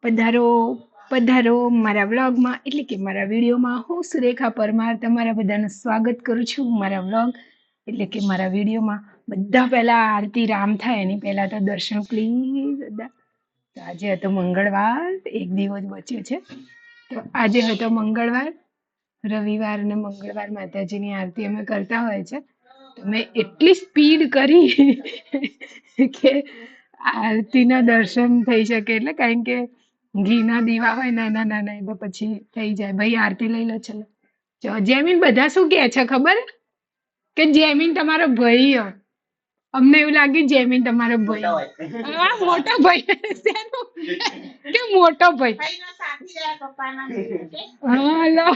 પધારો પધારો મારા વ્લોગમાં એટલે કે મારા વિડીયોમાં. હું સુરેખા પરમાર તમારા બધાનું સ્વાગત કરું છું મારા વ્લોગ એટલે કે મારા વિડીયોમાં. બધા પહેલા આરતી રામ થાય એની પહેલા તો દર્શન પ્લીઝ બધા. તો આજે હતો મંગળવાર, એક દિવસ બચ્યો છે. તો આજે હતો મંગળવાર. રવિવાર અને મંગળવાર માતાજીની આરતી અમે કરતા હોય છે. તો મેં એટલી સ્પીડ કરી કે આરતીના દર્શન થઈ શકે, એટલે કારણ કે ઘીના દીવા હોય નાના નાના, એટલે પછી થઈ જાય. ભાઈ આરતી લઈ લો, ચલો. જો જેમીન બધા શું કે છે ખબર કે જેમીન તમારો ભાઈ હો. અમને એવું લાગ્યું જેમીન તમારો ભાઈ. હા, મોટો ભાઈ. શેનો? કે મોટો ભાઈ. હા લો,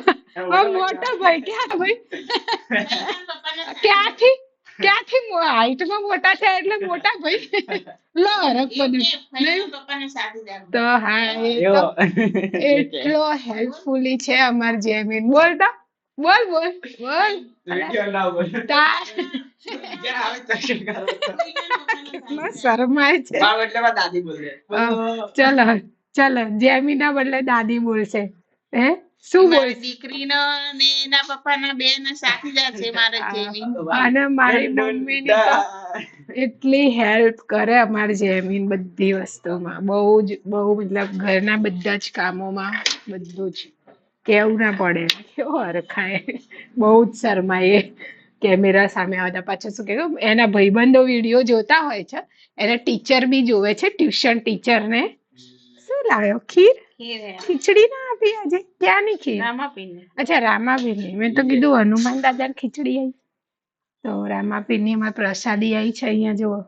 મોટો ભાઈ ક્યાં ભાઈ? ક્યાંથી ક્યાંથી હાઈટમાં મોટા છે એટલે મોટા ભાઈ. લો હરખ બધું તો હા, એ તો એટલો હેલ્પફુલી છે અમાર જેમીન. બોલતા બોલ બોલ બોલ. કેટલો શરમાય છે. ચલો ચલો, જેમીના બદલે દાદી બોલશે. હે શું બોલ? દીકરીનો ને એના પપ્પાના બે ને સાથી છે મારે જેમીન. અને મારી મમ્મીની તો એટલી હેલ્પ કરે અમારી જેમીન બધી વસ્તુમાં. બહુ મતલબ ઘરના બધા જ કામોમાં બધું જ કેવું ના પડે. કેવો હરખાય, બહુ જ શરમાય. કેમેરા સામે આવતા પાછા શું કે એના ભાઈબંધો વિડીયો જોતા હોય છે. એને ટીચર બી જોવે છે, ટ્યુશન ટીચર ને. શું લાવ્યો? ખીર? ખીચડી ના આપી આજે? ક્યાંની ખીર? રામાપીરની. અચ્છા, રામાપીરની. મેં તો કીધું હનુમાન દાદા ખીચડી આવી. તો રામાપીરની માં પ્રસાદી આવી છે. અહીંયા જુઓ,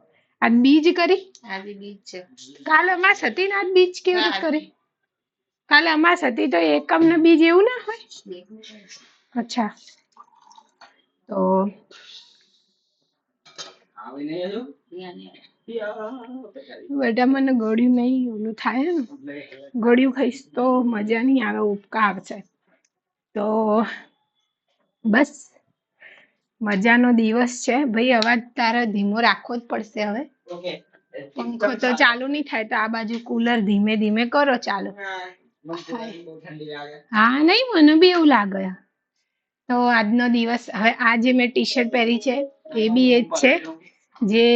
આજ બીજ કરી. આજે બીજ છે. કાલે અમાસ હતી ને, આજ બીજ કેવી રીતે કરી? કાલે અમાસ હતી તો એકમ ને બીજ એવું ના હોય? અચ્છા, તો બેટા મને ગળ્યું નહીં ઓલું થાય ને, ગળ્યું ખાઈશ તો મજા નહીં આવે, ઉપકા આવશે. તો બસ મજાનો દિવસ છે ભાઈ. અવાજ તારે ધીમો રાખવો જ પડશે હવે. પંખો તો ચાલુ નહીં થાય, તો આ બાજુ કુલર ધીમે ધીમે કરો ચાલુ. હા નહીં, મને બી એવું લાગે. તો આજનો દિવસ, હવે આ જે મેં ટી શર્ટ પહેરી છે એ બી એ જ છે જે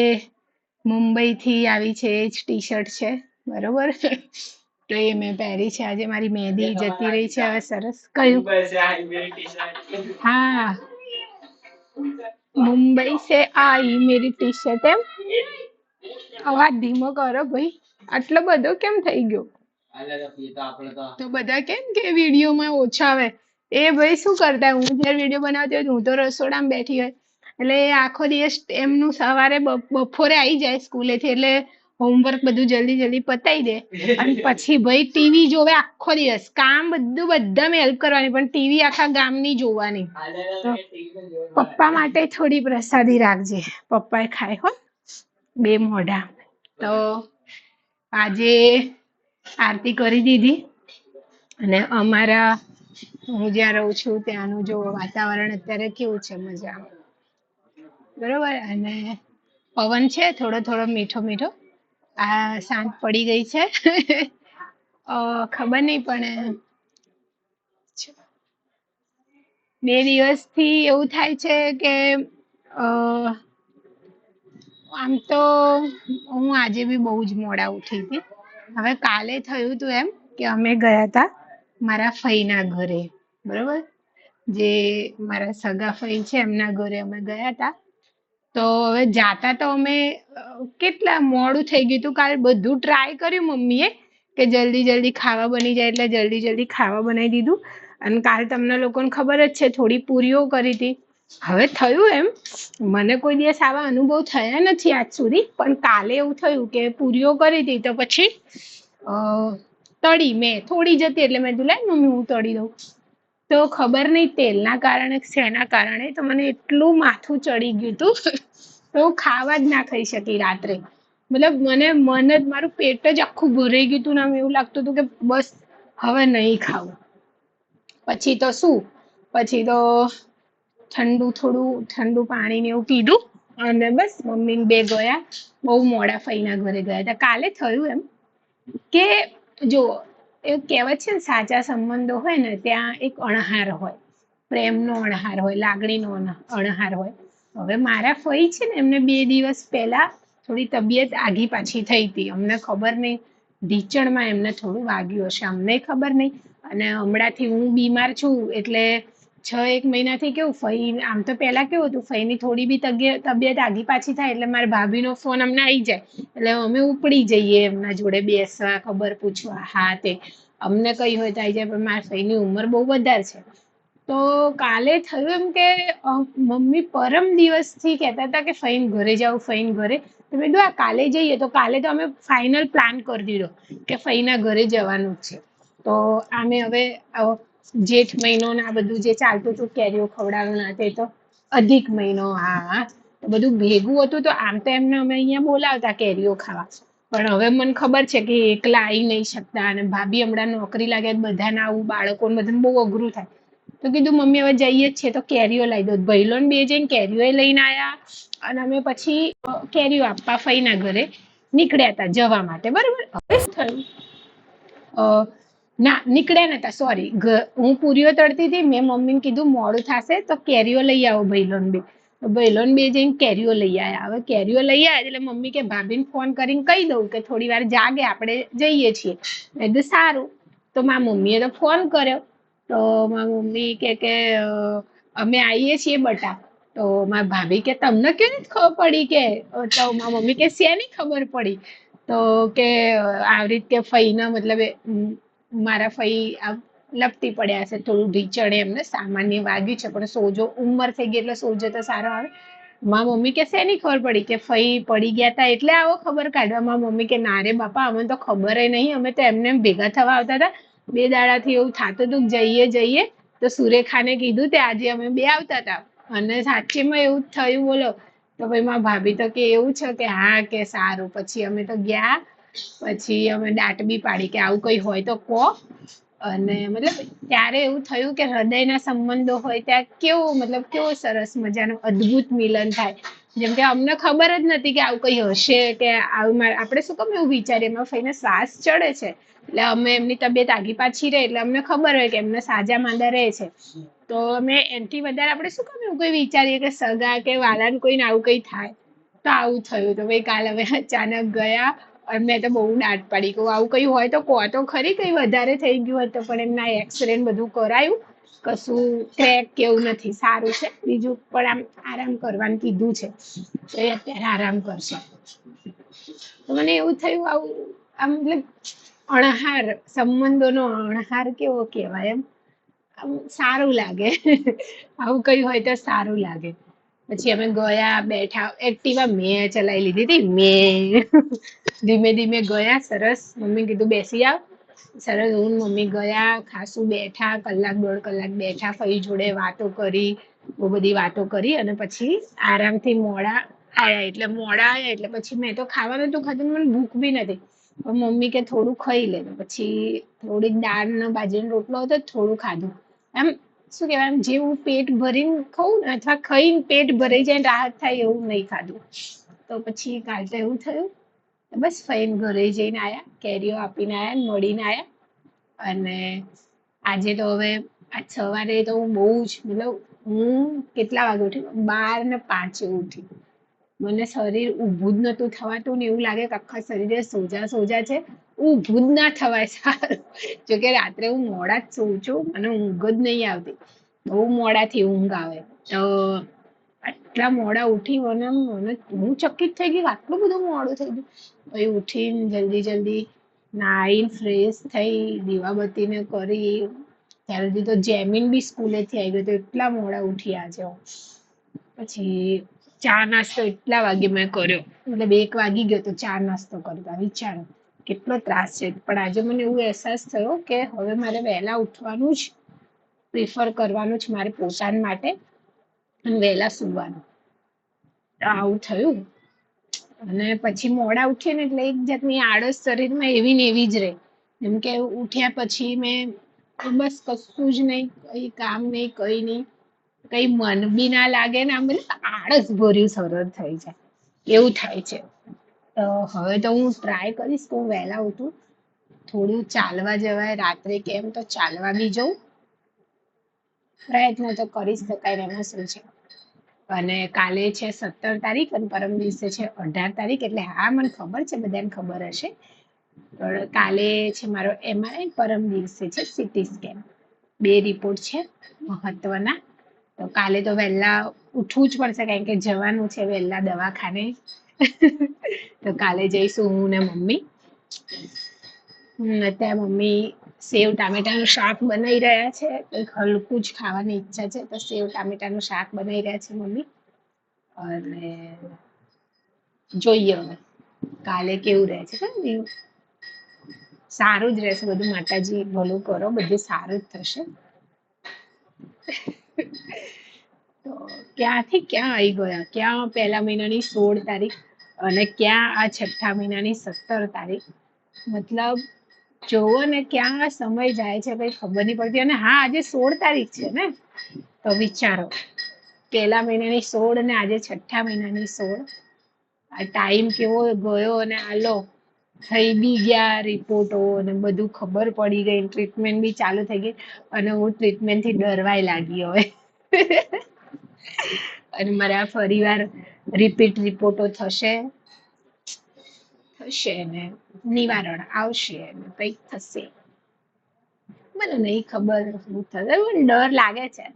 મુંબઈ થી આવી છે. એ જ ટી શર્ટ છે, બરોબર. તો એ મેં પહેરી છે આજે. મારી મહેંદી જતી રહી છે હવે. સરસ. કયું? હા, મુંબઈ સે આઈ મેરી ટી શર્ટ. એમ અવાજ ધીમો કરો ભાઈ. આટલો બધો કેમ થઈ ગયો? તો બધા કેમ કે વિડીયોમાં ઓછા આવે. એ ભાઈ શું કરતા, હું જયારે વિડીયો બનાવતી હોય હું તો રસોડામાં બેઠી હોય, એટલે આખો દિવસ એમનું સવારે બપોરે આવી જાય સ્કૂલેથી, એટલે હોમવર્ક બધું જલ્દી જલ્દી પતાવી દે. અને પછી ભાઈ ટીવી જોવે આખો દિવસ. કામ બધું બધા મેં હેલ્પ કરવાની, પણ ટીવી આખા ગામની જોવાની. તો પપ્પા માટે થોડી પ્રસાદી રાખજે, પપ્પા એ ખાય હો બે મોઢા. તો આજે આરતી કરી દીધી. અને અમારા હું જ્યાં રહું છું ત્યાંનું જો વાતાવરણ અત્યારે કેવું છે, મજા, બરોબર. અને પવન છે થોડો થોડો મીઠો મીઠો. આ સાંજ પડી ગઈ છે. ખબર નહીં પણ 2 દિવસથી એવું થાય છે કે આમ તો હું આજે બી બહુ જ મોડા ઉઠી હતી. હવે કાલે થયું હતું એમ કે અમે ગયા હતા મારા ફઈના ઘરે, બરોબર. જે મારા સગા ફઈ છે એમના ઘરે અમે ગયા હતા. તો હવે જાતા તો અમે કેટલા મોડું થઈ ગયું હતું. કાલે બધું ટ્રાય કર્યું મમ્મીએ કે જલ્દી જલ્દી ખાવા બની જાય, એટલે જલ્દી જલ્દી ખાવા બનાવી દીધું. અને કાલે તમને લોકોને ખબર જ છે થોડી પૂરીઓ કરી હતી. હવે થયું એમ, મને કોઈ દિવસ આવા અનુભવ થયા નથી આજ સુધી, પણ કાલે એવું થયું કે પૂરીઓ કરી હતી તો પછી તળી મેં થોડી જતી, એટલે મેં કીધું લાય મમ્મી હું તળી દઉં. તો ખબર નહીં તેલના કારણે શેના કારણે તો મને એટલું માથું ચડી ગયું હતું તો ખાવા જ ના ખાઈ શકી રાત્રે. મતલબ મને જ મારું પેટ જ આખું ભરાઈ ગયું હતું ને આમ એવું લાગતું હતું કે બસ હવે નહીં ખાવું. પછી તો શું, પછી તો થોડું ઠંડુ પાણી ને એવું પીધું. અને બસ મમ્મી ને બે ગયા, બહુ મોડા ફઈના ઘરે ગયા હતા. કાલે થયું એમ કે જો એવું કહેવત છે ને, સાચા સંબંધો હોય ને ત્યાં એક અણહાર હોય, પ્રેમનો અણહાર હોય, લાગણીનો અણહાર હોય. હવે મારા ફઈ છે ને, એમને 2 દિવસ પહેલા થોડી તબિયત આઘી પાછી થઈ હતી, અમને ખબર નહીં, ઢીચણમાં એમને થોડું વાગ્યું હશે, અમને ખબર નહીં. અને હમણાંથી હું બીમાર છું એટલે 6-1 મહિનાથી કેવું, ફઈ આમ તો પહેલા કેવું હતું, ફઈની થોડી બી તબિયત આઘી પાછી થાય એટલે મારા ભાભીનો ફોન અમને આવી જાય, એટલે અમે ઉપડી જઈએ એમના જોડે બેસવા, ખબર પૂછવા, હા તે અમને કઈ હોય તો આવી જાય. પણ મારા ફઈની ઉંમર બહુ વધારે છે. તો કાલે થયું એમ કે મમ્મી પરમ દિવસથી કહેતા હતા કે ફઈન ઘરે જાવ, ફઈન ઘરે. તો મેં કીધું આ કાલે જઈએ. તો કાલે તો અમે ફાઇનલ પ્લાન કરી દીધો કે ફઈના ઘરે જવાનું જ છે. તો આમે હવે જેઠ મહિનો ને આ બધું જે ચાલતું હતું, કેરીઓ ખવડાવવાનું ના, તે તો અધિક મહિનો, હા તો બધું ભેગું હતું. તો આમ તો એમને અમે અહીંયા બોલાવતા કેરીઓ ખાવા, પણ હવે મને ખબર છે કે એકલા આવી નહીં શકતા, અને ભાભી હમણાં નોકરી લાગે, બધાને આવું, બાળકોને બધાને બહુ અઘરું થાય. તો કીધું મમ્મી હવે જઈએ જ છે તો કેરીઓ લાવી દો. ભઈલો ને 2 જઈને કેરીઓ લઈને આવ્યા, અને અમે પછી કેરીઓ આપવા ફઈના ઘરે નીકળ્યા હતા જવા માટે. બરાબર. હવે શું થયું, ના નીકળ્યા નતા, સોરી, હું પૂરીઓ તળતી હતી, મેં મમ્મીને કીધું મોડું થશે તો કેરીઓ લઈ આવો ભઈલોન 2. તો ભઈલોન 2 જઈને કેરીઓ લઈ આવ્યા. હવે કેરીઓ લઈ આવ્યા એટલે મમ્મી કે ભાભીને ફોન કરીને કહી દઉં કે થોડી વાર જાગે, આપણે જઈએ છીએ. મેં કીધું સારું. તો મારા મમ્મીએ તો ફોન કર્યો. તો મારી મમ્મી કે અમે આવીએ છીએ બટા. તો મારા ભાભી કે તમને કેવી રીતે ખબર પડી કે? તો મારી મમ્મી કે શેની ખબર પડી? તો કે આવી રીતે ફઈના મતલબ મારા ફઈ લપટી પડ્યા છે, થોડું ઢીચણે એમને સામાન્ય વાગ્યું છે, પણ સોજો ઉંમર થઈ ગઈ એટલે સોજો તો સારો આવે. મારા મમ્મી કે શેની ખબર પડી? કે ફઈ પડી ગયા તા એટલે આવો ખબર કાઢવા. મારા મમ્મી કે ના રે બાપા, અમને તો ખબર નહીં, અમે તો એમને ભેગા થવા આવતા હતા. 2 દાડાથી એવું થતું હતું જઈએ જઈએ, તો સુરેખાને કીધું તે આજે અમે 2 આવતા હતા, અને સાચેમાં એવું જ થયું. બોલો. તો ભાઈ મારા ભાભી તો કે એવું છે કે હા, કે સારું. પછી અમે તો ગયા, પછી અમે દાટ બી પાડી કે આવું કઈ હોય તો કહો. અને મતલબ ત્યારે એવું થયું કે હૃદયના સંબંધો હોય ત્યાં કેવું, મતલબ કેવો સરસ મજાનો અદ્ભુત મિલન થાય. જેમ કે અમને ખબર જ નથી કે આવું કઈ હશે, કે આવું આપણે શું કામ એવું વિચારીએ. એમાં ફઈને શ્વાસ ચડે છે એટલે અમે એમની તબિયત આઘી પાછી રહે એટલે અમને ખબર હોય કે એમને સાજા માંદા રહે છે. તો અમે એનાથી વધારે આપણે શું કામ એવું કોઈ વિચારીએ કે સગા કે વાલાને કોઈને આવું કઈ થાય. તો આવું થયું. તો ભાઈ કાલ અમે અચાનક ગયા, અને મેં તો બહુ દાટ પાડી, કહું આવું કઈ હોય તો કહો તો ખરી, કઈ વધારે થઈ ગયું હોય તો. પણ એમના એક્સરે બધું કરાયું, કશું ક્રેક કેવું નથી, સારું છે. બીજું પણ આમ આરામ કરવાનું કીધું છે, તો એ અત્યારે આરામ કરશે. તો મને એવું થયું, આવું આમ મતલબ અણહાર, સંબંધોનો અણહાર કેવો કહેવાય, એમ આમ સારું લાગે. આવું કઈ હોય તો સારું લાગે. પછી અમે ગયા, બેઠા, એક્ટિવા મેં ચલાવી લીધી હતી, મેં ધીમે ધીમે ગયા. સરસ. મમ્મી કીધું બેસી આવ. સરસ. હું મમ્મી ગયા, ખાસું બેઠા, 1-1.5 કલાક બેઠા, ફઈ જોડે વાતો કરી, બહુ બધી વાતો કરી. અને પછી આરામથી મોડા આવ્યા. એટલે પછી મેં તો ખાવાનું તો ખાધું, મને ભૂખ બી નથી. મમ્મી કે થોડું ખાઈ લે. પછી થોડીક દાળ ને બાજરીનો રોટલો હતો, થોડું ખાધું. એમ શું કહેવાય, એમ જેવું પેટ ભરીને ખાઉં ને, અથવા ખાઈને પેટ ભરાઈ જાય રાહત થાય એવું નહીં ખાધું. તો પછી કાલ તો એવું થયું. બસ ફઈને ઘરે જઈને આવ્યા, કેરીઓ આપીને આવ્યા, મળીને આવ્યા. અને આજે તો હવે આજ સવારે તો હું બહુ જ, મતલબ હું કેટલા વાગે ઉઠી, 12:05 ઉઠી. મને શરીર ઊભું જ નતું થવાતું ને એવું લાગે કે આખા શરીરે સોજા સોજા છે, ઊભું જ ના થવાય. સારું. જોકે રાત્રે હું મોડા જ સૂઉં છું, મને ઊંઘ જ નહીં આવતી, બહુ મોડાથી ઊંઘ આવે. તો આટલા મોડા ઉઠી મને હું ચકિત થઈ ગઈ, આટલું બધું મોડું થઈ ગયું. પછી ઉઠીને જલ્દી જલ્દી નાહીને ફ્રેશ થઈ, દીવાબત્તીને કરી. ત્યાર સુધી તો જેમીન બી સ્કૂલેથી આવી ગયો, તો એટલા મોડા ઉઠી આજે. પછી ચા નાસ્તો એટલા વાગે મેં કર્યો, મતલબ 1 વાગી ગયો તો ચા નાસ્તો કરતા. વિચારો કેટલો ત્રાસ છે. પણ આજે મને એવું અહેસાસ થયો કે હવે મારે વહેલા ઉઠવાનું જ પ્રિફર કરવાનું જ, મારે પોતાના માટે, અને વહેલા સૂવાનું. આવું થયું. અને પછી મોડા ઉઠીએ ને એટલે એક જાતની આળસ શરીરમાં એવી ને એવી જ રહે. જેમ કે ઉઠ્યા પછી મેં બસ કશું જ નહીં, કઈ કામ નહીં, કઈ નહીં, કઈ મન બી ના લાગે ને, આમ આળસ ભર્યું સરળ થઈ જાય એવું થાય છે. તો હવે તો હું ટ્રાય કરીશ કે હું વહેલા ઉઠું, થોડું ચાલવા જવાય રાત્રે, કેમ તો ચાલવા બી જવું, પ્રયત્ન તો કરી જ શકાય, એમાં શું છે. અને કાલે છે 17 તારીખ અને પરમ દિવસે છે 18 તારીખ, એટલે હા મને ખબર છે, બધાને ખબર હશે. પણ કાલે છે મારો MRI, પરમ દિવસે છે CT સ્કેન, 2 રિપોર્ટ છે મહત્વના. તો કાલે તો વહેલા ઉઠવું જ પડશે, કારણ કે જવાનું છે વહેલા દવાખાને. તો કાલે જઈશું હું ને મમ્મી. અત્યારે મમ્મી સેવ ટામેટાનું શાક બનાવી રહ્યા છે, કંઈક હલકું જ ખાવાની ઈચ્છા છે, તો સેવ ટામેટાનું શાક બનાવી રહ્યા છે મમ્મી. અને જોઈએ હવે કાલે કેવું રહે છે. સારું જ રહેશે બધું, માતાજી ભલું કરો, બધું સારું જ થશે. તો ક્યાંથી ક્યાં આવી ગયા, ક્યાં પહેલા મહિનાની 16 તારીખ અને ક્યાં આ છઠ્ઠા મહિનાની 17 તારીખ. મતલબ જોવો ને ક્યાં સમય જાય છે કઈ ખબર નહીં પડતી. અને હા, આજે 16 તારીખ છે ને, તો વિચારો પહેલા મહિનાની 16 ને આજે છઠ્ઠા મહિનાની 16. આ ટાઈમ કેવો ગયો, અને આલો થઈ બી ગયા રિપોર્ટો અને બધું ખબર પડી ગઈ, ટ્રીટમેન્ટ બી ચાલુ થઈ ગઈ. અને હું ટ્રીટમેન્ટ થી ડરવાય લાગી હવે. અને મારા ફરીવાર રિપીટ રિપોર્ટો થશે ને નિવારણ આવશે ને કંઈક થશે, મને નહીં ખબર શું થશે. મને ડર લાગે છે,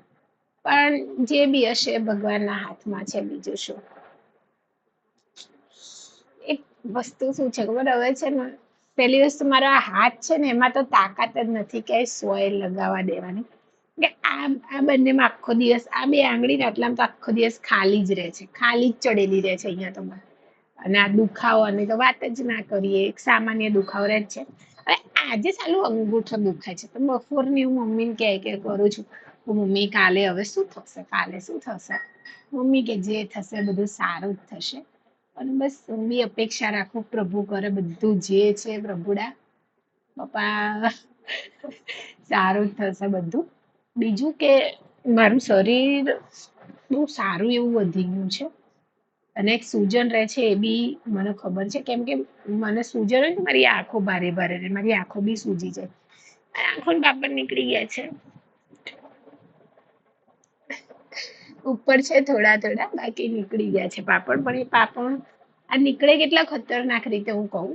પણ જે બી હશે ભગવાનના હાથમાં છે, બીજું શું. એક વસ્તુ શું છે ખબર, હવે છે ને પેલી વસ્તુ મારો આ હાથ છે ને એમાં તો તાકાત જ નથી કે સોય લગાવવા દેવાની, કે આ બંનેમાં આખો દિવસ, આ 2 આંગળી ને આટલામાં તો આખો દિવસ ખાલી જ રહે છે, ખાલી જ ચડેલી રહે છે અહીંયા તો મને. અને આ દુખાવાની તો વાત જ ના કરીએ, એક સામાન્ય દુખાવો રહે જ છે. હવે આજે સાલું અંગૂઠો દુખાય છે, તો બપોરની હું મમ્મીને કહે કે કરું છું, મમ્મી કાલે હવે શું થશે, કાલે શું થશે. મમ્મી કે જે થશે બધું સારું જ થશે. અને બસ હું બી અપેક્ષા રાખું, પ્રભુ કરે બધું જે છે પ્રભુડા, પપ્પા સારું જ થશે બધું. બીજું કે મારું શરીર બહુ સારું એવું વધી ગયું છે. અને એક સૂજન રહે છે એ બી મને ખબર છે, કેમ કે મને સૂજન હોય ને મારી આંખો ભારે ભારે રહે, મારી આંખો બી સૂજી જાય. આંખો પાપડ નીકળી ગયા છે ઉપર છે થોડા થોડા, બાકી નીકળી ગયા છે પાપડ. પણ એ પાપડ આ નીકળે કેટલા ખતરનાક રીતે હું કહું,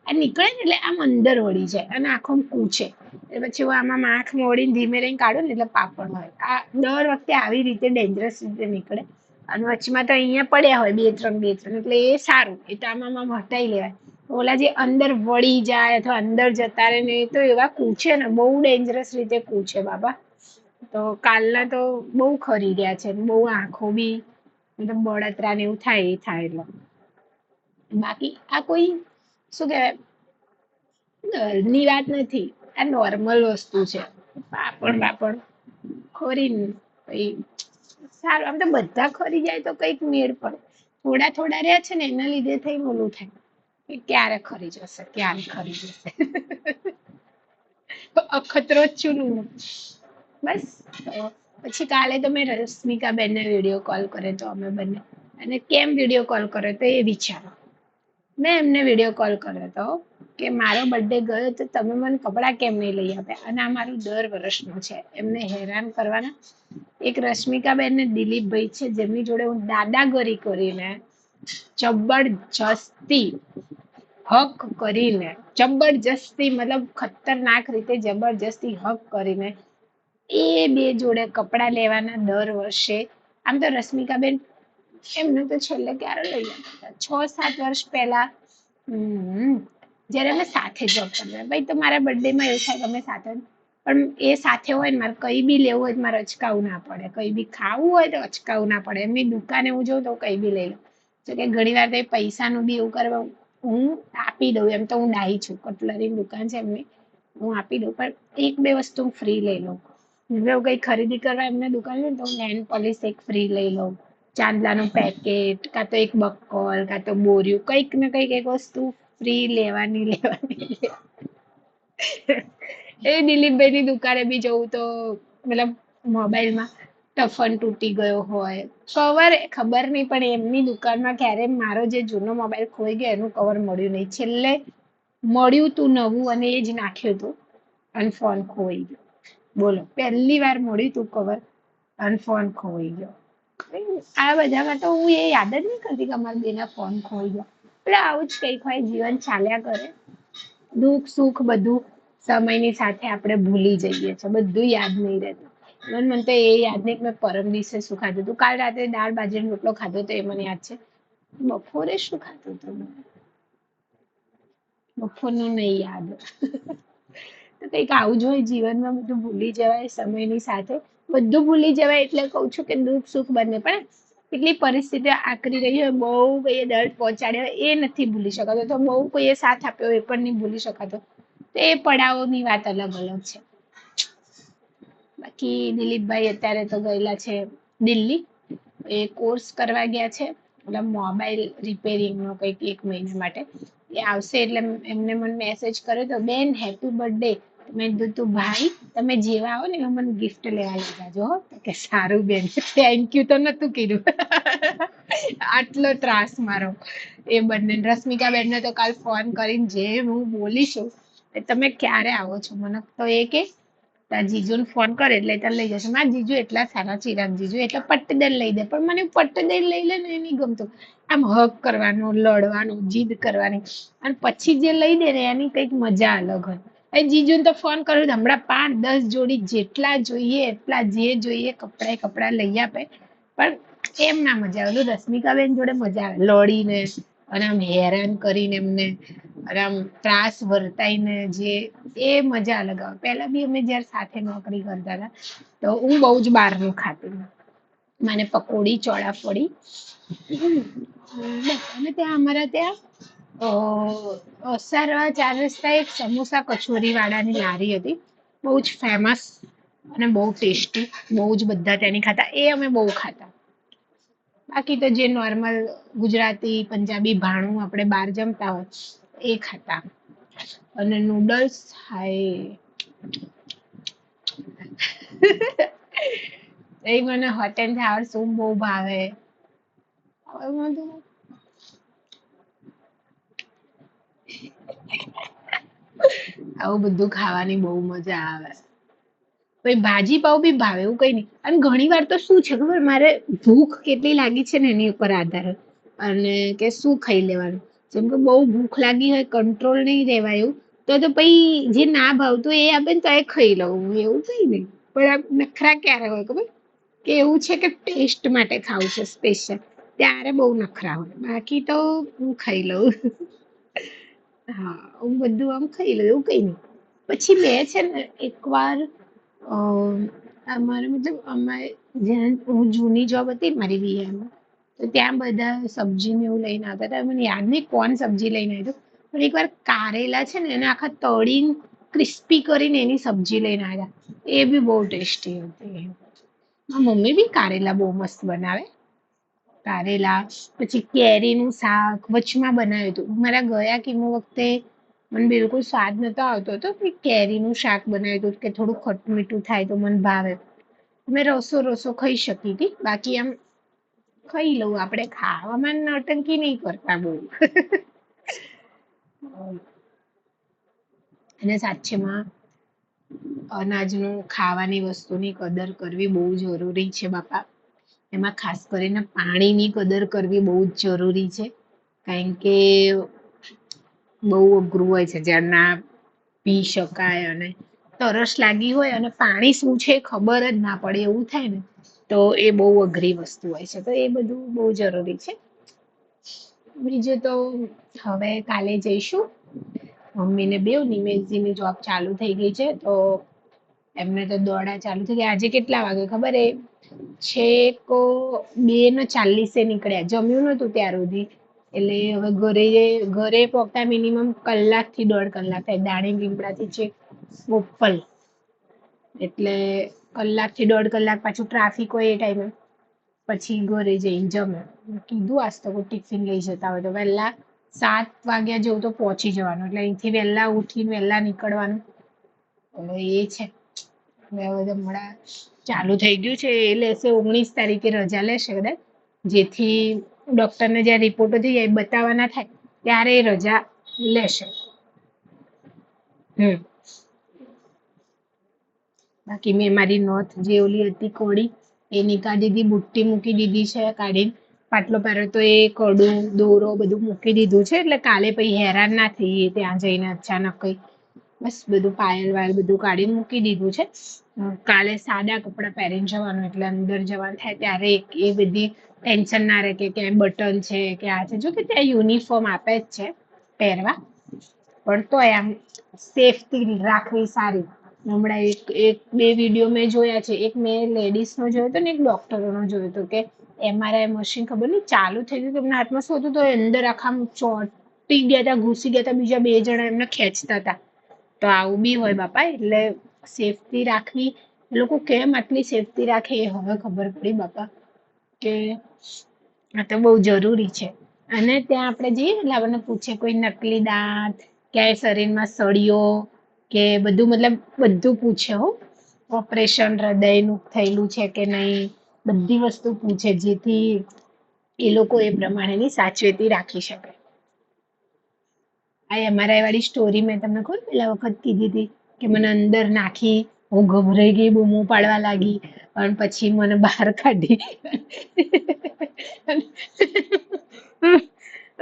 આ નીકળે ને એટલે આમ અંદર વળી જાય અને આંખો કૂચે, એટલે પછી હું આમાં આંખ મોડીને ધીમે રહીને કાઢું ને એટલે પાપડ હોય. આ દર વખતે આવી રીતે ડેન્જરસ રીતે નીકળે. અને વચમાં તો અહીંયા પડ્યા હોય 2-3 એટલે એ સારું, એ તો આમાં હટાઈ લેવાય. ઓલા જે અંદર વળી જાય અથવા અંદર જતા રહે ને, એ તો એવા કૂચે ને, બહુ ડેન્જરસ રીતે કૂચે બાબા. તો કાલના તો બહુ ખરી ગયા છે, બહુ આંખો બી મતલબ બળતરા ને એવું થાય, એ થાય એટલે. બાકી આ કોઈ શું કહેવાય ડરની વાત નથી, આ નોર્મલ વસ્તુ છે. પાપડ ખોરીને પછી સારું, આમ તો બધા ખરી જાય તો કંઈક મેળ પડે. થોડા થોડા રહ્યા છે ને એના લીધે થઈને ઓલું થાય કે ક્યારે ખરી જશે, ક્યારે ખરી જશે. અખતરો જ છું ને. બસ પછી કાલે તો મેં રશ્મિકા બેનને વિડીયો કોલ કર્યો તો અમે બંને. અને કેમ વિડીયો કોલ કર્યો તો એ વિચારો. મેં એમને વિડીયો કોલ કર્યો હતો કે મારો બર્થડે ગયો તો તમે મને કપડાં કેમ નહીં લઈ આપ્યા, અને આ મારું દર વર્ષનું છે એમને હેરાન કરવાના. એક રશ્મિકાબેન ને દિલીપભાઈ છે, જેમની જોડે હું દાદાગીરી કરીને જબરજસ્તી હક કરીને, જબરજસ્તી મતલબ ખતરનાક રીતે જબરજસ્તી હક કરીને એ 2 જોડે કપડાં લેવાના દર વર્ષે. આમ તો રશ્મિકાબેન એમને તો છેલ્લે ક્યારે લઈ આવ્યા હતા, 6-7 વર્ષ પહેલા. જ્યારે અમે સાથે જોબ કરતા, ભાઈ તો મારા બર્થડેમાં એવું થાય કે અમે સાથે, પણ એ સાથે હોય ને મારે કંઈ બી લેવું હોય તો મારે અચકાવું ના પડે, કંઈ બી ખાવું હોય તો અચકાવું ના પડે. એમની દુકાને હું જોઉં તો કંઈ બી લઈ લઉં. જો કે ઘણી વાર તો એ પૈસાનું બી એવું કરવા હું આપી દઉં, એમ તો હું ડાહી છું, કટલરીની દુકાન છે એમની, હું આપી દઉં, પણ 1-2 વસ્તુ હું ફ્રી લઈ લઉં. એવું કંઈ ખરીદી કરવા એમને દુકાન હોય ને તો હું નેલ પોલિશ એક ફ્રી લઈ લઉં, ચાંદલાનું પેકેટ, કાં તો એક બક્કલ, કાં તો બોરિયું, કંઈક ને કંઈક એક વસ્તુ ફ્રી લેવાની. એ દિલીપભાઈની દુકાને બી જવું તો મતલબ મોબાઈલમાં ટફન તૂટી ગયો હોય, કવર ખબર નહીં, પણ એમની દુકાનમાં ક્યારે મારો જે જૂનો મોબાઈલ ખોઈ ગયો એનું કવર મળ્યું નહીં. છેલ્લે મળ્યું તું નવું અને એ જ નાખ્યું તું અને ફોન ખોવાઈ ગયો. બોલો, પહેલી વાર મળ્યું તું કવર અને ફોન ખોવાઈ ગયો. આ બધામાં તો હું એ યાદ જ નહીં કરતી કે અમારા બેના ફોન ખોવાઈ ગયો. એટલે આવું જ કંઈક હોય, જીવન ચાલ્યા કરે. દુઃખ સુખ બધું સમયની સાથે આપણે ભૂલી જઈએ છીએ, બધું યાદ નહીં રહેતું. મને તો એ યાદ નહીં કે મેં પરમ દિવસે શું ખાધું હતું. કાલ રાત્રે દાળ બાજરીનો રોટલો ખાધો તો એ મને યાદ છે. બપોરે શું ખાધું હતું બપોરનું નહીં યાદ. તો કંઈક આવું જ હોય જીવનમાં, બધું ભૂલી જવાય સમયની સાથે. બધું ભૂલી જવાય એટલે કહું છું કે દુઃખ સુખ બંને, પણ કેટલી પરિસ્થિતિ આકરી રહી હોય, બહુ કોઈએ દર્દ પહોંચાડ્યો હોય એ નથી ભૂલી શકાતો, તો બહુ કોઈએ સાથ આપ્યો એ પણ નહીં ભૂલી શકાતો. તો એ પડાવોની વાત અલગ અલગ છે. બાકી દિલીપભાઈ અત્યારે તો ગયેલા છે દિલ્હી, એ કોર્સ કરવા ગયા છે, મતલબ મોબાઈલ રિપેરિંગનો કંઈક 1 મહિના માટે. એ આવશે એટલે એમને મને મેસેજ કર્યો તો, બેન હેપી બર્થડે. મેં કીધું તું ભાઈ તમે જેવા આવો ને એમાં મને ગિફ્ટ લેવા લઈ જાજો હો. કે સારું બેન, થેન્ક યુ તો નતું કીધું. આટલો ત્રાસ મારો એ બંને. રશ્મિકા બેનને તો કાલ ફોન કરીને જે હું બોલીશું, તમે ક્યારે આવો છો મને તો એ કે તાર જીજુને ફોન કરે એટલે તને લઈ જશે. મારા જીજુ એટલા સારા, ચિરાગ જીજુ એટલે પટ્ટદન લઈ દે, પણ મને પટ્ટદન લઈ લે ને એ નહીં ગમતું. આમ હક કરવાનું, લડવાનું, જીદ કરવાની, અને પછી જે લઈ દે ને એની કંઈક મજા અલગ હોય. એ જીજુને તો ફોન કર્યો તો હમણાં 5-10 જોડી જેટલા જોઈએ એટલા, જે જોઈએ કપડા લઈ આપે, પણ એમ ના મજા આવે. રશ્મિકાબેન જોડે મજા આવે લડીને, અને આમ હેરાન કરીને એમને, અને આમ ત્રાસ વર્તાઈને, જે એ મજા અલગ આવે. પહેલા બી અમે જ્યારે સાથે નોકરી કરતા હતા તો હું બહુ જ બહારનું ખાતી, મને પકોડી ચોળાફળી. અને ત્યાં અમારા ત્યાં અસારવા 4 રસ્તા એક સમોસા કચોરી વાળાની લારી હતી, બહુ જ ફેમસ અને બહુ ટેસ્ટી, બહુ જ બધા ત્યાંની ખાતા, એ અમે બહુ ખાતા. બાકી તો જે નોર્મલ ગુજરાતી પંજાબી ભાણું આપણે બહાર જમતા હોય એ ખાતા. અને નૂડલ્સ, હાય એ મને હોટ એન્ડ સાવર સૂપ બહુ ભાવે. આવું બધું ખાવાની બહુ મજા આવે. પછી ભાજી પાવ બી ભાવે, એવું કઈ નહીં. અને ઘણી વાર તો શું છે ખબર, મારે ભૂખ કેટલી લાગી છે ને એની ઉપર આધાર હોય, અને કે શું ખાઈ લેવાનું. જેમ કે બહુ ભૂખ લાગી હોય, કંટ્રોલ નહીં રહેવાયું, તો પછી જે ના ભાવતું એ આપે ને તો એ ખાઈ લઉં, એવું કઈ નહીં. પણ આ નખરા ક્યારે હોય ખબર, કે એવું છે કે ટેસ્ટ માટે ખાવું છે સ્પેશિયલ, ત્યારે બહુ નખરા હોય. બાકી તો હું ખાઈ લઉં. હા, હું બધું આમ ખાઈ લઉં, એવું કઈ નહીં. પછી મેં છે ને એકવાર અમારે મતલબ અમારે જ્યાં હું જૂની જોબ હતી ને મારી વીઆઈમાં, તો ત્યાં બધા સબ્જી ને એવું લઈને આવતા હતા. મને યાદ નહીં કોણ સબ્જી લઈને આવ્યું, પણ એકવાર કારેલા છે ને એને આખા તળીને ક્રિસ્પી કરીને એની સબ્જી લઈને આવ્યા, એ બી બહુ ટેસ્ટી હતી. મમ્મી બી કારેલા બહુ મસ્ત બનાવે. કારેલા, પછી કેરીનું શાક વચમાં બનાવ્યું હતું મારા ગયા કિમો વખતે, મને બિલકુલ સ્વાદ નતો આવતો હતો. કેરીનું શાક બનાવ્યું હતું કે થોડું ખટું મીઠું થાય તો મને ભાવે. મેં રસો ખાઈ શકી હતી. બાકી આમ ખાઈ લઉં, આપણે ખાવામાં નોટંકી નહીં કરતા બહુ. અને સાચેમાં અનાજનું, ખાવાની વસ્તુની કદર કરવી બહુ જરૂરી છે બાપા. એમાં ખાસ કરીને પાણીની કદર કરવી બહુ જ જરૂરી છે, કારણ કે બહુ અઘરું હોય છે જ્યારે ના પી શકાય અને તરસ લાગી હોય અને પાણી શું છે ખબર જ ના પડે એવું થાય ને, તો એ બહુ અઘરી વસ્તુ હોય છે. તો એ બધું બહુ જરૂરી છે. બીજું તો હવે કાલે જઈશું. મમ્મીને બેવ નિમેશજીની જોબ ચાલુ થઈ ગઈ છે, તો એમને તો દોડા ચાલુ થઈ ગયા. આજે કેટલા વાગે ખબર, એ છેક 2:40 નીકળ્યા, જમ્યું નતું ત્યાર સુધી. એટલે હવે ઘરે પહોંચતા મિનિમમ 1 થી 1.5 કલાક થાય, દાણી લીમડાથી છેક બોપલ, એટલે 1 થી 1.5 કલાક પાછું ટ્રાફિક હોય એ ટાઈમે. પછી ઘરે જઈને જમે. કીધું આજ તો કોઈ ટિફિન લઈ જતા હોય તો વહેલા 7 વાગ્યા જેવું તો પહોંચી જવાનું, એટલે અહીંથી વહેલા ઉઠીને વહેલા નીકળવાનું. એટલે એ છે. હવે હમણાં ચાલુ થઈ ગયું છે, એ લેશે 19 તારીખે રજા લેશે કદાચ, જેથી ડોક્ટરને જ્યાં રિપોર્ટો થઈ જાય બતાવવાના થાય ત્યારે એ રજા લેશે. હમ બાકી મેં મારી નોથ જે ઓલી હતી કોળી એ નીકાળી દીધી, બુટ્ટી મૂકી દીધી છે કાઢીને. પાટલો પહેર્યો તો એ કડું દોરો બધું મૂકી દીધું છે, એટલે કાલે પછી હેરાન ના થઈએ ત્યાં જઈને અચાનક કઈ. બસ બધું પાયલ વાયલ બધું કાઢીને મૂકી દીધું છે. કાલે સાદા કપડાં પહેરીને જવાનું, એટલે અંદર જવાનું થાય ત્યારે એ બધી ટેન્શન ના રહે કે ક્યાંય બટન છે કે આ છે. જો કે ત્યાં યુનિફોર્મ આપે જ છે પહેરવા, પણ તોય આમ સેફટી રાખવી સારી. હમણાં એક બે વિડીયો મેં જોયા છે. એક મેં લેડીઝ નો જોયો હતો ને એક ડોક્ટરો નો જોયો હતો કે MRI મશીન ખબર નહીં ચાલુ થઈ ગયું, એમના હાથમાં શું હતું તો અંદર આખા ચોંટી ગયા હતા, ઘૂસી ગયા હતા, બીજા બે જણા એમને ખેંચતા હતા. તો આવું બી હોય બાપા, એટલે સેફટી રાખવી. એ લોકો કેમ આટલી સેફટી રાખે એ હવે ખબર પડી બાપા, કે આ તો બહુ જરૂરી છે. અને ત્યાં આપણે જઈએ એટલે આપણને પૂછે કોઈ નકલી દાંત, ક્યાંય શરીરમાં સળિયો કે બધું, મતલબ બધું પૂછે હો. ઓપરેશન હૃદયનું થયેલું છે કે નહીં, બધી વસ્તુ પૂછે, જેથી એ લોકો એ પ્રમાણેની સાચવેતી રાખી શકે. આ MRI વાળી સ્ટોરી મેં તમને ખબર પેલા વખત કીધી હતી કે મને અંદર નાખી, હું ગભરાઈ ગઈ, બૂમો પાડવા લાગી, અને પછી મને બહાર કાઢી.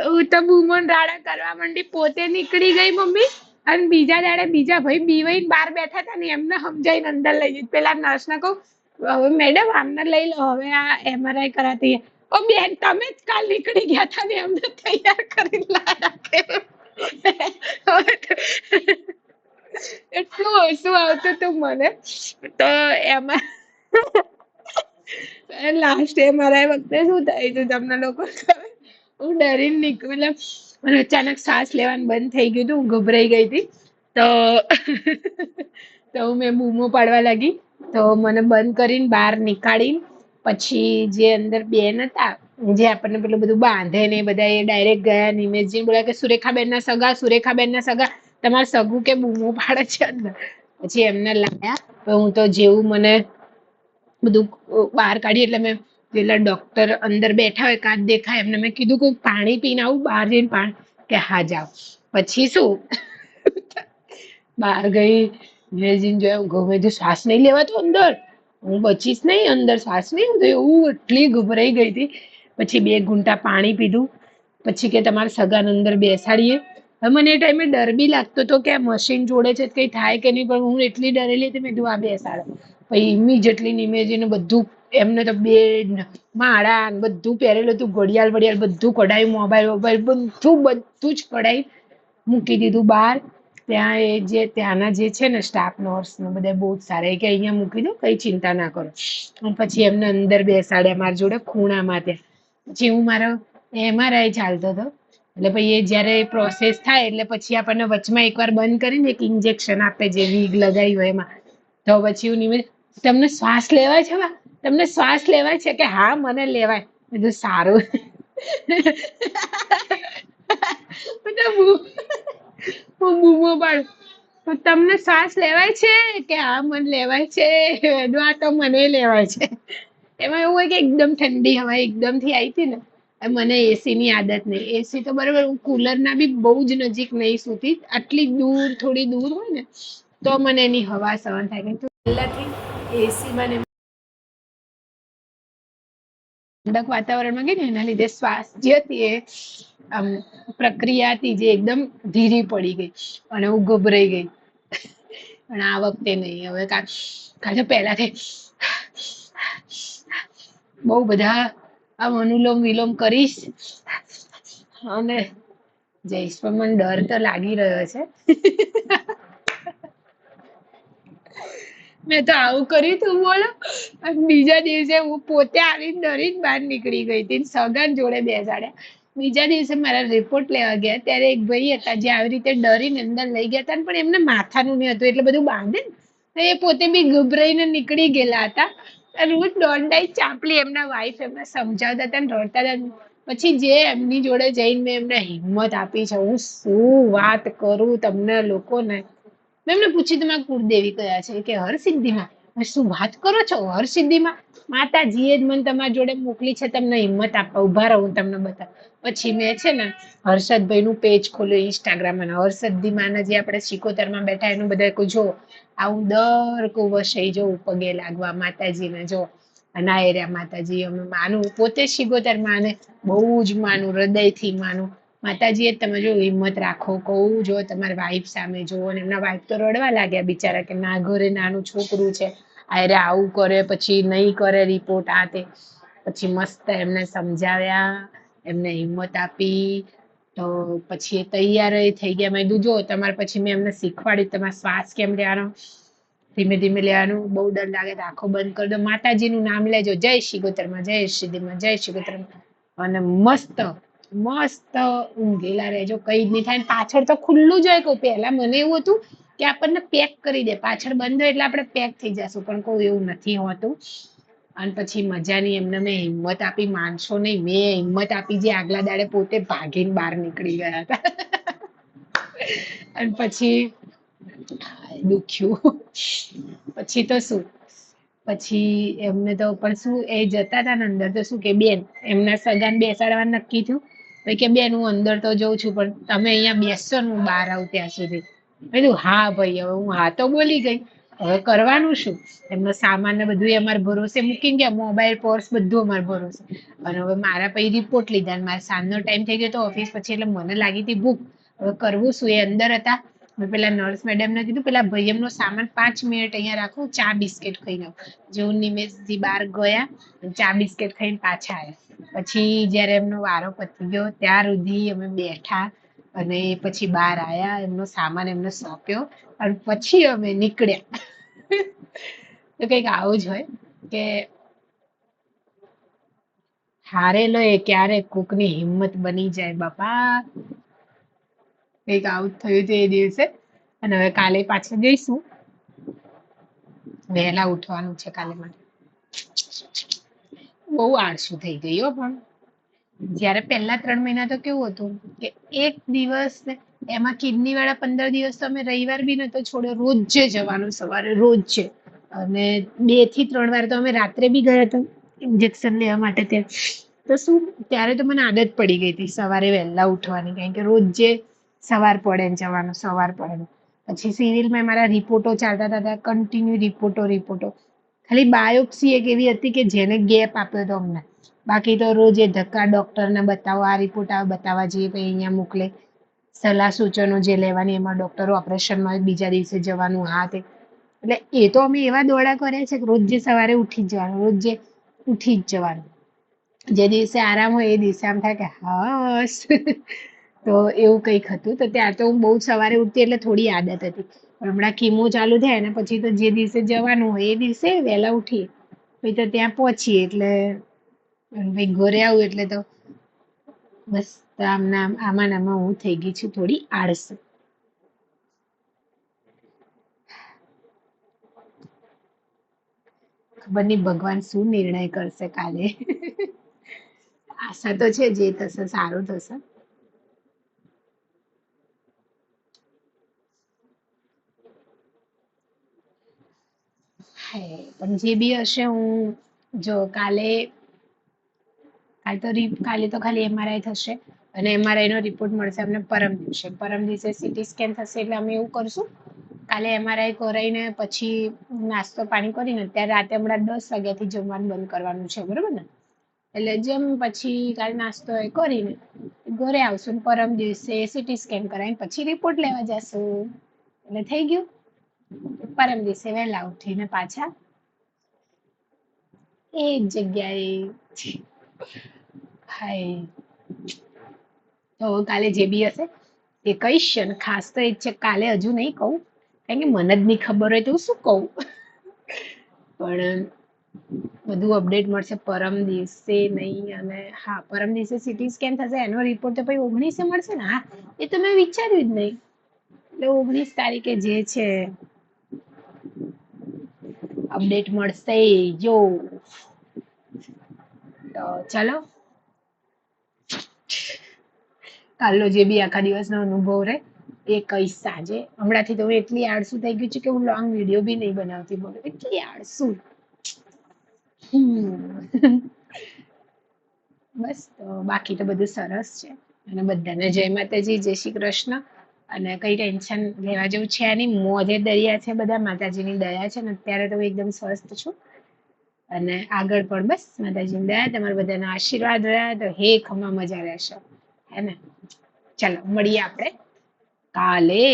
હું તો બૂમો ને રાડા કરવા માંડી, પોતે નીકળી ગઈ મમ્મી, અને બીજા દાડે બીજા ભાઈ બીવાઈને બહાર બેઠા હતા ને એમને સમજાઈને અંદર લઈ ગઈ. પેલા નર્સ ને કહું, હવે મેડમ આમને લઈ લો, હવે આ MRI કરાતી. ઓ બેન, તમે જ કાલ નીકળી ગયા હતા ને એમને તૈયાર કરીને લાયા. એટલું હસવું આવતું હતું મને તો. એમાં લાસ્ટ MRI વખતે શું થાય છે તમને લોકો ખબર? હું ડરીને નીકળી, મતલબ મને અચાનક શ્વાસ લેવાનું બંધ થઈ ગયું હતું, હું ગભરાઈ ગઈ હતી. તો તો મેં બૂમો પાડવા લાગી, તો મને બંધ કરીને બહાર નીકાળી, પછી જે અંદર બેન હતા જે આપણને પેલું બધું બાંધે ને બધા, એ ડાયરેક્ટ ગયા. નિમેશજી બોલ્યા કે સુરેખાબેન ના સગા, સુરેખાબેન ના સગા, તમારે સગું કે બૂમો પાડે છે અંદર. પછી એમને લાયા. હું તો જેવું મને બધું બહાર કાઢી એટલે મેં પેલા ડોક્ટર અંદર બેઠા હોય કાચ દેખાય એમને મેં કીધું કે પાણી પીને આવું બહાર જઈને, પાણી કે હા જાઓ. પછી શું બહાર ગઈ, નિમેશજીને જોયા, ગમે તો શ્વાસ નહીં લેવાતો અંદર, હું બચીશ નહીં અંદર, શ્વાસ નહીં તો એવું, એટલી ગભરાઈ ગઈ હતી. પછી 2 ઘૂંટા પાણી પીધું. પછી કે તમારા સગાને અંદર બેસાડીએ. હવે મને એ ટાઈમે ડર બી લાગતો હતો કે આ મશીન જોડે છે કઈ થાય કે નહીં, પણ હું એટલી ડરેલી હતી, મેં કીધું આ બેસાડો. પછી ઇમિડિયેટલી નિમેશજીને બધું, એમને તો બેડ માળા બધું પહેરેલું હતું, ઘડિયાળ વડિયાળ બધું કઢાયું, મોબાઈલ બધું જ કઢાઈ મૂકી દીધું બહાર. ત્યાં એ જે ત્યાંના જે છે ને સ્ટાફ નર્સ ને બધા બહુ જ સારા, કે અહીંયા મૂકી દો, કઈ ચિંતા ના કરો. પછી એમને અંદર બેસાડ્યા મારી જોડે ખૂણામાં. ત્યાં પછી હું મારો MRI ચાલતો હતો, એટલે પછી એ જયારે પ્રોસેસ થાય એટલે પછી આપણને વચમાં એકવાર બંધ કરીને એક ઇન્જેક્શન આપે, જે વીગ લગાવી હોય એમાં. તો પછી હું નિમેશ, તમને શ્વાસ લેવાય છે? તમને શ્વાસ લેવાય છે? કે હા મને લેવાય. બધું સારું. હું બૂમો પાડું, તમને શ્વાસ લેવાય છે? કે હા મને લેવાય છે. આ તો મને લેવાય છે. એમાં એવું હોય કે એકદમ ઠંડી હવા એકદમ થી આવી હતી ને, મને એસી ની આદત નહીં. એસી તો બરોબર, હું કુલર ના બી બહુ જ નજીક નહીં સુતી, આટલી દૂર, થોડી દૂર હોય ને તો મને એની હવા સહન થાય. પહેલાથી એસી માં ઠંડક વાતાવરણમાં ગઈ ને એના લીધે શ્વાસ જે હતી એ આમ પ્રક્રિયા હતી જે એકદમ ધીરી પડી ગઈ અને હું ગભરાઈ ગઈ. પણ આ વખતે નહીં. હવે કાલે પહેલાથી બહુ બધા આમ અનુલોમ વિલોમ કરીશ અને જઈશ, પણ મને ડર તો લાગી રહ્યો છે. મેં તો આવું કર્યું તું બોલો, અને બીજા દિવસે હું પોતે આવીને ડરીને બહાર નીકળી ગઈ હતી, સગન જોડે બેસાડ્યા. બીજા દિવસે મારા રિપોર્ટ લેવા ગયા ત્યારે એક ભાઈ હતા જે આવી રીતે ડરીને અંદર લઈ ગયા હતા, પણ એમને માથાનું નહીં હતું એટલે બધું બાંધે ને, એ પોતે બી ગભરાઈને નીકળી ગયેલા હતા. અને હું દોંડાઈ ચાપલી, એમના વાઈફ એમને સમજાવતા હતા ને રડતા હતા. પછી જે એમની જોડે જઈને મેં એમને હિંમત આપી છે, હું શું વાત કરું તમને લોકોને. મેં એમને પૂછ્યું તમારા કુળદેવી કયા છે? કે હરસિદ્ધિમાં. શું વાત કરો છો? હરસિદ્ધિમાં માતાજીએ જ મને તમારી જોડે મોકલી છે તમને હિંમત આપવા. ઉભા રહો, હું તમને બતાવું. પછી મેં છે ને હર્ષદભાઈ નું પેજ ખોલ્યું ઇન્સ્ટાગ્રામ અને હર્ષદીમાના જે આપણે સિકોતરમાં બેઠા એનું બધા જો આવું દર વર્ષે જવું પગે લાગવા માતાજીને જો અને આ એર્યા માતાજી અમે માનું પોતે શિગોતર માને બહુ જ માનું હૃદયથી માનું. માતાજીએ તમે જો હિંમત રાખો કહું જો તમારી વાઈફ સામે જુઓ અને એમના વાઈફ તો રડવા લાગ્યા બિચારા કે ના ઘરે નાનું છોકરું છે આયરે આવું કરે પછી નહીં કરે રિપોર્ટ આ તે પછી મસ્ત એમને સમજાવ્યા એમને હિંમત આપી તો પછી એ તૈયાર થઈ ગયા. મેં કીધું જો તમારે પછી મેં એમને શીખવાડ્યું તમારે શ્વાસ કેમ લેવાનો ધીમે ધીમે લેવાનું. બહુ ડર લાગે તો આંખો બંધ કરી દો, માતાજીનું નામ લેજો, જય શિગોતરમાં, જય સિદ્ધિમાં, જય શિગોતરમાં અને મસ્ત મસ્ત ઊંઘેલા રહેજો, કઈ જ નહીં થાય. પાછળ તો ખુલ્લું જ હોય. કહું પહેલા મને એવું હતું કે આપણને પેક કરી દે, પાછળ બંધ હોય એટલે આપણે પેક થઈ જશું, પણ કોઈ એવું નથી હોતું. અને પછી મજાની એમને મેં હિંમત આપી, માનશો નહીં મેં હિંમત આપી જે આગલા દાડે પોતે ભાગીને બહાર નીકળી ગયા હતા. અને પછી દુખ્યું પછી તો શું પછી એમને તો પણ શું એ જતા હતા ને અંદર તો શું કે બેન એમના સગાને બેસાડવા નક્કી થયું કે બેન હું અંદર તો જઉં છું પણ તમે અહીંયા બેસશો ને હું બહાર આવું ત્યાં સુધી. મેં કીધું હા ભાઈ, હવે હું હા તો બોલી ગઈ, હવે કરવાનું શું? એમનો સામાન ને બધું અમારા ભરોસે મૂકીને ગયા, મોબાઈલ પર્સ બધું અમારા ભરોસે. અને હવે મારા પછી રિપોર્ટ લીધા અને મારા સાંજનો ટાઈમ થઈ ગયો તો ઓફિસ પછી એટલે મને લાગી હતી ભૂખ. હવે કરવું શું? એ અંદર હતા. મેં પેલા નર્સ મેડમને કીધું પેલા ભાઈ એમનો સામાન 5 મિનિટ અહીંયા રાખો, ચા બિસ્કિટ ખાઈને આવું. જેવું નિમેશજી બહાર ગયા ચા બિસ્કિટ ખાઈને પાછા આવ્યા. પછી જયારે એમનો વારો પતી ગયો ત્યાર સુધી અમે બેઠા અને પછી બહાર આયા, એમનો સામાન એમને સોંપ્યો અને પછી અમે નીકળ્યા. તો કઈક આવું જ હોય કે હારેલો એ ક્યારે કોકની હિંમત બની જાય બાપા. કઈક આવું થયું છે એ દિવસે. અને હવે કાલે પાછા જઈશું, વહેલા ઉઠવાનું છે કાલે માટે. બહુ આળસુ થઈ ગઈ હો. પણ જયારે પહેલા 3 મહિના તો કેવું હતું કે એક દિવસ એમાં કિડની વાળા 15 દિવસ તો અમે રવિવાર બી નતો છોડ્યો, રોજે જવાનું સવારે રોજે. અને 2 થી 3 વાર તો અમે રાત્રે બી ગયા હતા ઇન્જેક્શન લેવા માટે ત્યાં. તો શું ત્યારે તો મને આદત પડી ગઈ હતી સવારે વહેલા ઉઠવાની, કારણ કે રોજે સવાર પડે ને જવાનું સવાર પડે ને. પછી સિવિલમાં મારા રિપોર્ટો ચાલતા હતા, કન્ટિન્યુ રિપોર્ટો. ખાલી બાયોપ્સી એક એવી હતી કે જેને ગેપ આપ્યો હતો અમને, બાકી તો રોજ એ ધક્કા ડોક્ટરને બતાવો, આ રિપોર્ટ આ બતાવવા જઈએ પછી અહીંયા મોકલે, સલાહ સૂચનો જે લેવાની એમાં ડોક્ટરો ઓપરેશનમાં બીજા દિવસે જવાનું હા તે. એટલે એ તો અમે એવા દોડા કર્યા છે કે રોજ સવારે ઉઠી જ જવાનું, રોજે ઉઠી જ જવાનું. જે દિવસે આરામ હોય એ દિવસે આમ થાય કે હાશ. તો એવું કંઈક હતું. તો ત્યાં તો હું બહુ સવારે ઉઠતી એટલે થોડી આદત હતી. હમણાં કીમો ચાલુ થાય ને પછી તો જે દિવસે જવાનું હોય એ દિવસે વહેલા ઉઠીએ પછી તો ત્યાં પહોંચીએ એટલે ભાઈ ઘરે આવું એટલે તો બસ આમાં હું થઈ ગઈ છું થોડી આળસુ. ખબર નહીં ભગવાન શું નિર્ણય કરશે કાલે. આશા તો છે જે થશે સારું થશે. પણ જે બી હશે હું જો કાલે તો ખાલી એમઆરઆઈ થશે અને એમઆરઆઈ નો રિપોર્ટ મળશે અમને પરમ દિવસે સીટી સ્કેન થશે એટલે અમે એવું કરશું કાલે એમઆરઆઈ કરાવીને પછી નાસ્તો પાણી કરીને અત્યારે રાતે હમણાં 10 વાગ્યાથી જમવાનું બંધ કરવાનું છે, બરોબર ને? એટલે જેમ પછી કાલે નાસ્તો એ કરીને ઘરે આવશું ને પરમ દિવસે સીટી સ્કેન કરાવીને પછી રિપોર્ટ લેવા જશું એટલે થઈ ગયું. પરમ દિવસે વહેલા ઉઠીને પાછા એ જ જગ્યાએ. હાય તો કાલે જે બી હશે એ કહીશ ને. ખાસ તો એ છે કાલે હજુ નહીં કહું કારણ કે મને જ નહીં ખબર હોય તો હું શું કહું. પણ બધું અપડેટ મળશે પરમ દિવસે નહીં. અને હા પરમ દિવસે સીટી સ્કેન થશે એનો રિપોર્ટ તો પછી 19 મળશે ને. હા એ તો મેં વિચાર્યું જ નહીં. એટલે 19 તારીખે જે છે અપડેટ મળશે જો. તો ચલો કાલનો જે બી આખા દિવસનો અનુભવ રહે એ કહીશ સાંજે. હમણાંથી તો હું એટલી આળસુ થઈ ગઈ છું કે હું લોંગ વિડીયો બી નહીં બનાવતી, બોલો એટલી આળસુ. બસ તો બાકી તો બધું સરસ છે. અને બધાને જય માતાજી, જય શ્રી કૃષ્ણ. અને કઈ ટેન્શન લેવા જેવું છે નહીં, મોજે દરિયા છે બધા, માતાજીની દયા છે ને અત્યારે તો હું એકદમ સ્વસ્થ છું. અને આગળ પણ બસ માતાજીની દયા, તમારા બધાના આશીર્વાદ રહ્યા તો હે ખમા મજા રહેશે, હે ને. ચાલો મળીએ આપણે કાલે.